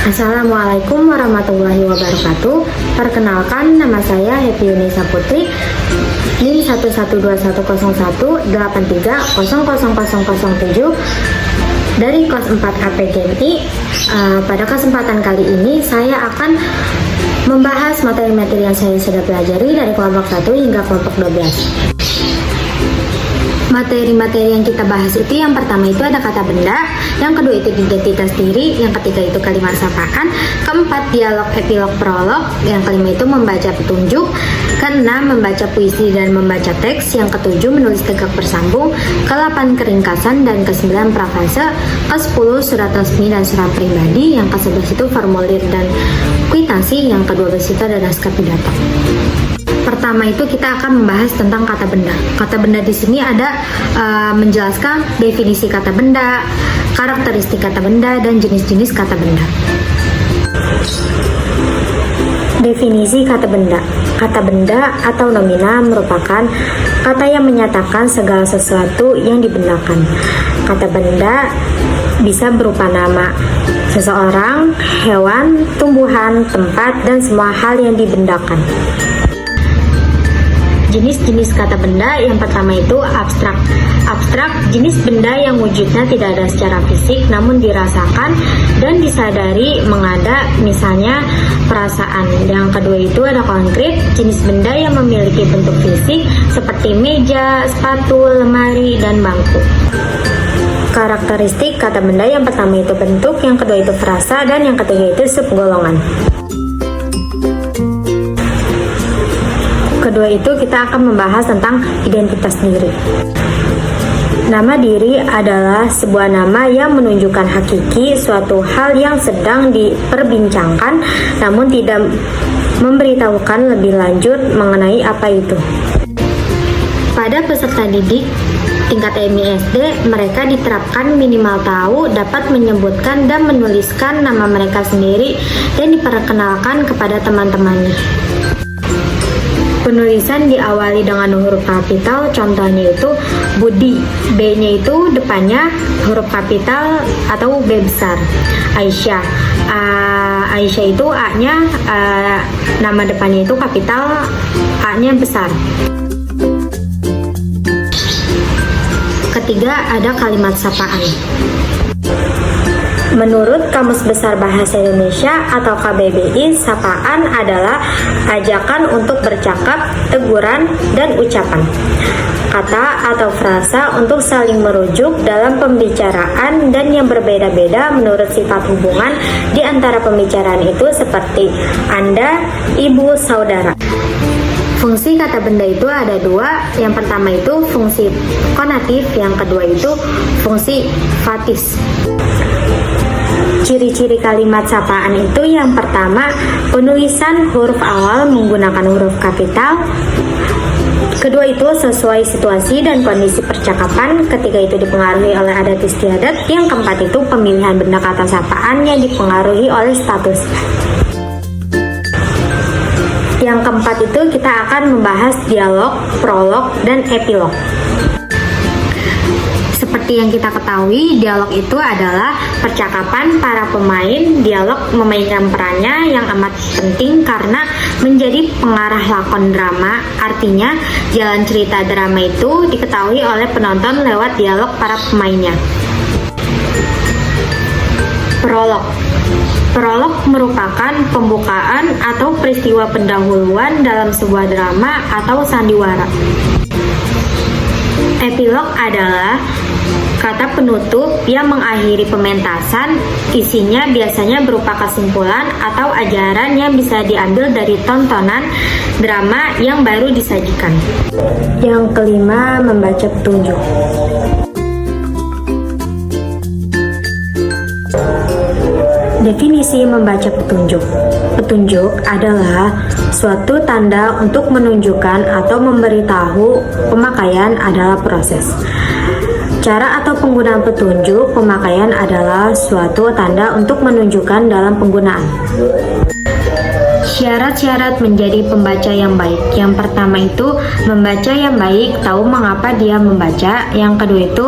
Assalamualaikum warahmatullahi wabarakatuh. Perkenalkan, nama saya Happy Yunisa Putri, NIM 1121183000007 dari kelas 4 KPGMI. Pada kesempatan kali ini saya akan membahas materi-materi yang saya sudah pelajari dari kelompok 1 hingga kelompok 12. Materi-materi yang kita bahas itu, yang pertama itu ada kata benda, yang kedua itu identitas diri, yang ketiga itu kalimat sapaan, keempat dialog, epilog, prolog, yang kelima itu membaca petunjuk, keenam membaca puisi dan membaca teks, yang ketujuh menulis tegak bersambung, ke-8 keringkasan, dan ke-9 prafase, ke-10 surat resmi dan surat pribadi, yang ke-11 itu formulir dan kwitansi, yang ke-12 itu ada naskah pidato. Pertama itu kita akan membahas tentang kata benda. Kata benda di sini ada menjelaskan definisi kata benda, karakteristik kata benda, dan jenis-jenis kata benda. Definisi kata benda. Kata benda atau nomina merupakan kata yang menyatakan segala sesuatu yang dibendakan. Kata benda bisa berupa nama seseorang, hewan, tumbuhan, tempat, dan semua hal yang dibendakan. Jenis-jenis kata benda, yang pertama itu abstrak. Abstrak, jenis benda yang wujudnya tidak ada secara fisik namun dirasakan dan disadari mengada, misalnya perasaan. Yang kedua itu ada konkret, jenis benda yang memiliki bentuk fisik seperti meja, sepatu, lemari, dan bangku. Karakteristik kata benda, yang pertama itu bentuk, yang kedua itu frasa, dan yang ketiga itu subgolongan. Kedua itu kita akan membahas tentang identitas diri. Nama diri adalah sebuah nama yang menunjukkan hakiki suatu hal yang sedang diperbincangkan namun tidak memberitahukan lebih lanjut mengenai apa itu. Pada peserta didik tingkat MISD, mereka diterapkan minimal tahu, dapat menyebutkan dan menuliskan nama mereka sendiri dan diperkenalkan kepada teman-temannya. Penulisan diawali dengan huruf kapital, contohnya itu Budi, B-nya itu depannya huruf kapital atau B besar. Aisyah, Aisyah itu A-nya, nama depannya itu kapital, A-nya besar. Ketiga ada kalimat sapaan. Menurut Kamus Besar Bahasa Indonesia atau KBBI, sapaan adalah ajakan untuk bercakap, teguran, dan ucapan. Kata atau frasa untuk saling merujuk dalam pembicaraan dan yang berbeda-beda menurut sifat hubungan di antara pembicaraan itu seperti Anda, Ibu, Saudara. Fungsi kata benda itu ada dua. Yang pertama itu fungsi konatif, yang kedua itu fungsi fatis. Ciri-ciri kalimat sapaan itu, yang pertama penulisan huruf awal menggunakan huruf kapital. Kedua itu sesuai situasi dan kondisi percakapan. Ketiga itu dipengaruhi oleh adat istiadat. Yang keempat itu pemilihan benda kata sapaan yang dipengaruhi oleh status. Yang keempat itu kita akan membahas dialog, prolog, dan epilog. Seperti yang kita ketahui, dialog itu adalah percakapan para pemain. Dialog memainkan perannya yang amat penting karena menjadi pengarah lakon drama. Artinya, jalan cerita drama itu diketahui oleh penonton lewat dialog para pemainnya. Prolog. Prolog merupakan pembukaan atau peristiwa pendahuluan dalam sebuah drama atau sandiwara. Epilog adalah kata penutup yang mengakhiri pementasan. Isinya biasanya berupa kesimpulan atau ajaran yang bisa diambil dari tontonan drama yang baru disajikan. Yang kelima, membaca petunjuk. Definisi membaca petunjuk. Petunjuk adalah suatu tanda untuk menunjukkan atau memberitahu. Pemakaian adalah proses. Cara atau penggunaan petunjuk. Pemakaian adalah suatu tanda untuk menunjukkan dalam penggunaan. Syarat-syarat menjadi pembaca yang baik. Yang pertama itu membaca yang baik, tahu mengapa dia membaca. Yang kedua itu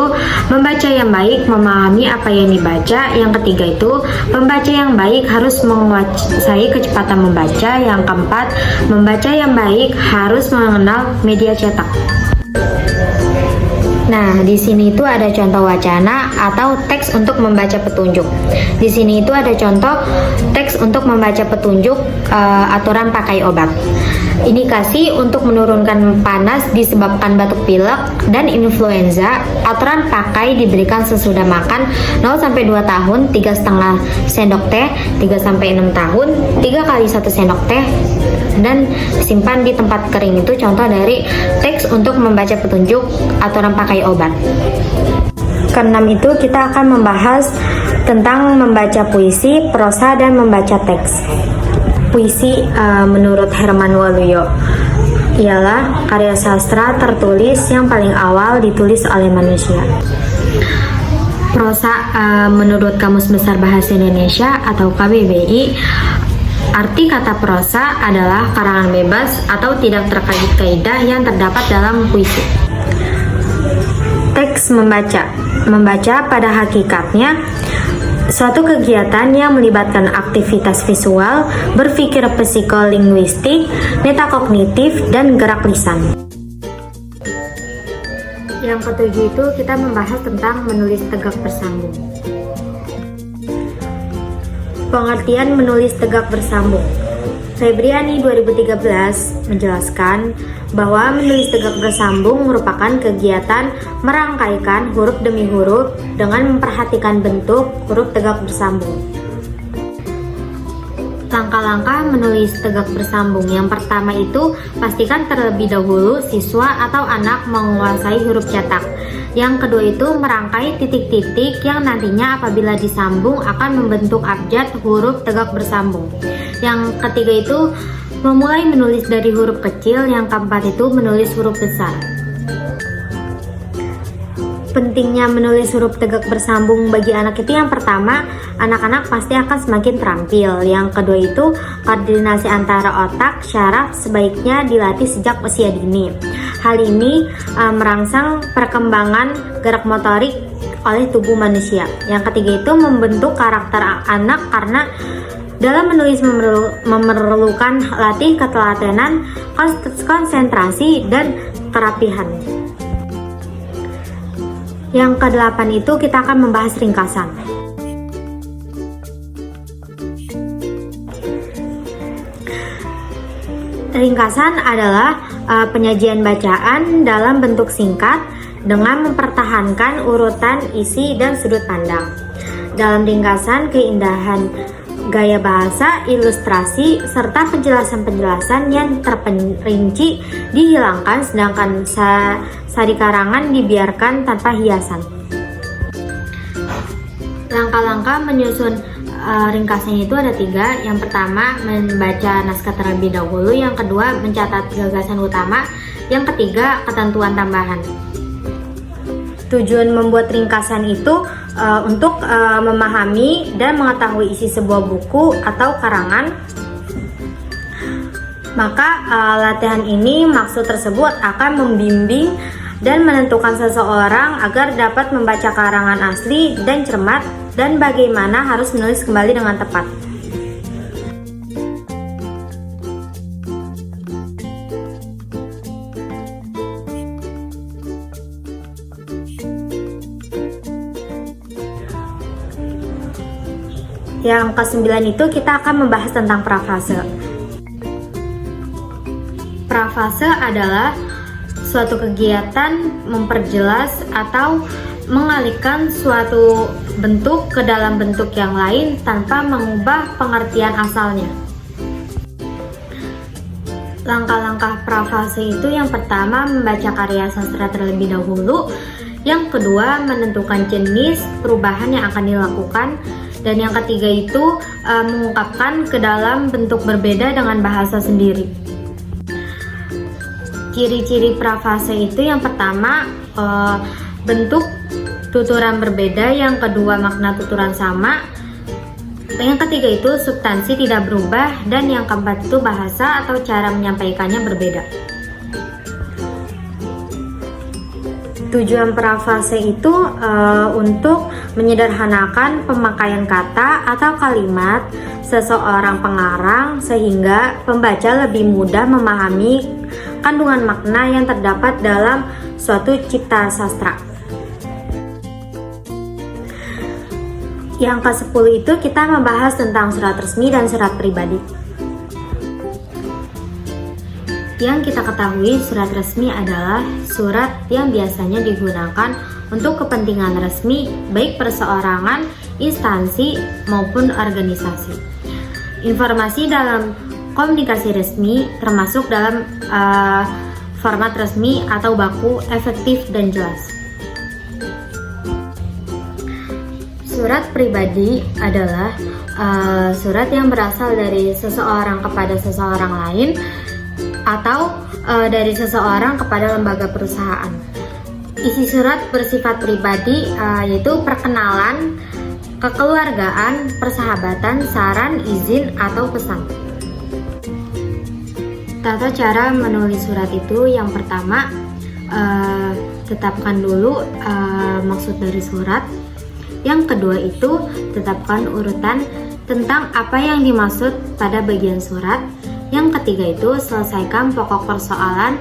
membaca yang baik, memahami apa yang dibaca. Yang ketiga itu pembaca yang baik harus menguasai kecepatan membaca. Yang keempat, membaca yang baik harus mengenal media cetak. Nah, di sini itu ada contoh wacana atau teks untuk membaca petunjuk. Di sini itu ada contoh teks untuk membaca petunjuk aturan pakai obat. Indikasi untuk menurunkan panas disebabkan batuk pilek dan influenza. Aturan pakai diberikan sesudah makan 0-2 tahun 3,5 sendok teh, 3-6 tahun 3 kali 1 sendok teh, dan simpan di tempat kering. Itu contoh dari teks untuk membaca petunjuk aturan pakai obat. Keenam itu kita akan membahas tentang membaca puisi, prosa, dan membaca teks. Puisi menurut Herman Waluyo ialah karya sastra tertulis yang paling awal ditulis oleh manusia. Prosa menurut Kamus Besar Bahasa Indonesia atau KBBI, arti kata prosa adalah karangan bebas atau tidak terkait kaidah yang terdapat dalam puisi. Teks membaca pada hakikatnya suatu kegiatan yang melibatkan aktivitas visual, berpikir psikolinguistik, metakognitif, dan gerak lisan. Yang ketujuh itu kita membahas tentang menulis tegak bersambung. Pengertian menulis tegak bersambung. Febriani 2013 menjelaskan bahwa menulis tegak bersambung merupakan kegiatan merangkaikan huruf demi huruf dengan memperhatikan bentuk huruf tegak bersambung. Langkah-langkah menulis tegak bersambung. Yang pertama itu pastikan terlebih dahulu siswa atau anak menguasai huruf cetak. Yang kedua itu merangkai titik-titik yang nantinya apabila disambung akan membentuk abjad huruf tegak bersambung. Yang ketiga itu memulai menulis dari huruf kecil. Yang keempat itu menulis huruf besar. Pentingnya menulis huruf tegak bersambung bagi anak itu, yang pertama, anak-anak pasti akan semakin terampil. Yang kedua itu koordinasi antara otak, syaraf sebaiknya dilatih sejak usia dini. Hal ini merangsang perkembangan gerak motorik oleh tubuh manusia. Yang ketiga itu membentuk karakter anak karena dalam menulis memerlukan latih ketelatenan, konsentrasi, dan kerapihan. Yang kedelapan itu kita akan membahas ringkasan. Ringkasan adalah penyajian bacaan dalam bentuk singkat dengan mempertahankan urutan isi dan sudut pandang. Dalam ringkasan, keindahan gaya bahasa, ilustrasi, serta penjelasan-penjelasan yang terperinci dihilangkan, sedangkan sari karangan dibiarkan tanpa hiasan. Langkah-langkah menyusun ringkasan itu ada 3. Yang pertama, membaca naskah terlebih dahulu. Yang kedua, mencatat gagasan utama. Yang ketiga, ketentuan tambahan. Tujuan membuat ringkasan itu untuk memahami dan mengetahui isi sebuah buku atau karangan. Maka latihan ini maksud tersebut akan membimbing dan menentukan seseorang agar dapat membaca karangan asli dan cermat, dan bagaimana harus menulis kembali dengan tepat. Yang ke-9 itu kita akan membahas tentang prafase. Prafase adalah suatu kegiatan memperjelas atau mengalihkan suatu bentuk ke dalam bentuk yang lain tanpa mengubah pengertian asalnya. Langkah-langkah prafase itu, yang pertama, membaca karya sastra terlebih dahulu. Yang kedua, menentukan jenis perubahan yang akan dilakukan. Dan yang ketiga itu mengungkapkan ke dalam bentuk berbeda dengan bahasa sendiri. Ciri-ciri prafase itu, yang pertama, bentuk tuturan berbeda. Yang kedua, makna tuturan sama. Yang ketiga itu substansi tidak berubah, dan yang keempat itu bahasa atau cara menyampaikannya berbeda. Tujuan parafrase itu untuk menyederhanakan pemakaian kata atau kalimat seseorang pengarang sehingga pembaca lebih mudah memahami kandungan makna yang terdapat dalam suatu cipta sastra. Yang ke-10 itu kita membahas tentang surat resmi dan surat pribadi. Yang kita ketahui, surat resmi adalah surat yang biasanya digunakan untuk kepentingan resmi baik perseorangan, instansi, maupun organisasi. Informasi dalam komunikasi resmi termasuk dalam format resmi atau baku, efektif dan jelas. Surat pribadi adalah surat yang berasal dari seseorang kepada seseorang lain atau dari seseorang kepada lembaga perusahaan. Isi surat bersifat pribadi, yaitu perkenalan, kekeluargaan, persahabatan, saran, izin, atau pesan. Tata cara menulis surat itu, yang pertama, tetapkan dulu maksud dari surat. Yang kedua itu, tetapkan urutan tentang apa yang dimaksud pada bagian surat. Yang ketiga itu, selesaikan pokok persoalan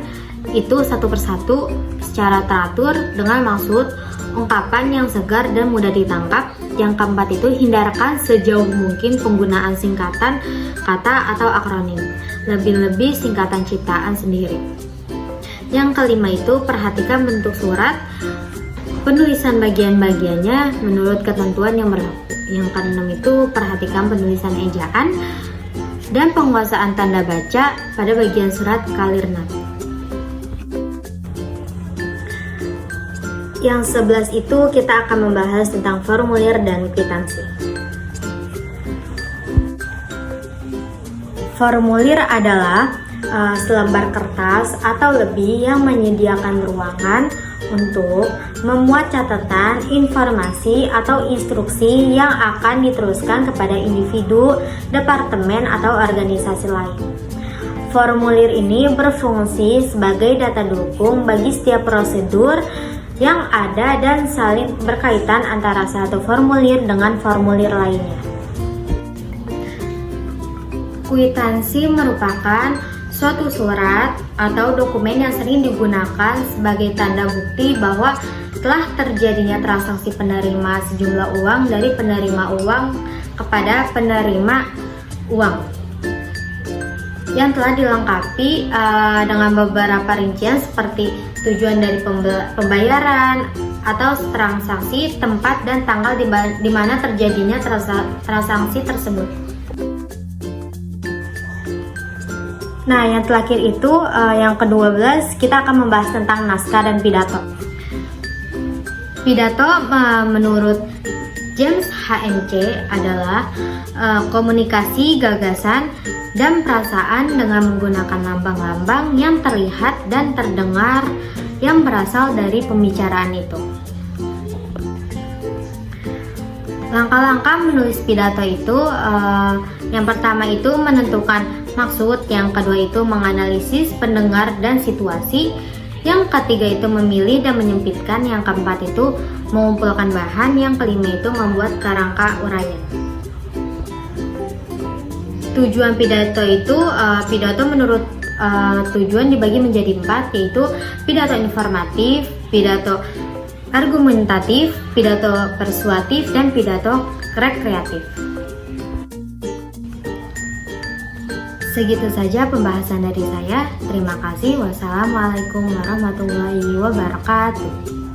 itu satu persatu secara teratur dengan maksud, ungkapan yang segar dan mudah ditangkap. Yang keempat itu, hindarkan sejauh mungkin penggunaan singkatan kata atau akronim, lebih-lebih singkatan ciptaan sendiri. Yang kelima itu, perhatikan bentuk surat, penulisan bagian-bagiannya menurut ketentuan yang berlaku. Yang keenam itu, perhatikan penulisan ejaan dan penguasaan tanda baca pada bagian surat kalirnat. Yang 11 itu kita akan membahas tentang formulir dan kwitansi. Formulir adalah selembar kertas atau lebih yang menyediakan ruangan untuk memuat catatan, informasi, atau instruksi yang akan diteruskan kepada individu, departemen, atau organisasi lain. Formulir ini berfungsi sebagai data dukung bagi setiap prosedur yang ada dan saling berkaitan antara satu formulir dengan formulir lainnya. Kwitansi merupakan suatu surat atau dokumen yang sering digunakan sebagai tanda bukti bahwa telah terjadinya transaksi penerima sejumlah uang dari penerima uang kepada penerima uang, yang telah dilengkapi dengan beberapa rincian seperti tujuan dari pembayaran atau transaksi, tempat, dan tanggal di mana terjadinya transaksi tersebut. Nah, yang terakhir itu, yang ke-12, kita akan membahas tentang naskah dan pidato. Pidato menurut James HMC adalah komunikasi gagasan dan perasaan dengan menggunakan lambang-lambang yang terlihat dan terdengar yang berasal dari pembicaraan itu. Langkah-langkah menulis pidato itu, yang pertama itu menentukan maksud, yang kedua itu menganalisis pendengar dan situasi, yang ketiga itu memilih dan menyempitkan, yang keempat itu mengumpulkan bahan, yang kelima itu membuat kerangka uraian. Tujuan pidato itu, pidato menurut tujuan dibagi menjadi 4, yaitu pidato informatif, pidato argumentatif, pidato persuasif, dan pidato rekreatif. Segitu saja pembahasan dari saya. Terima kasih. Wassalamualaikum warahmatullahi wabarakatuh.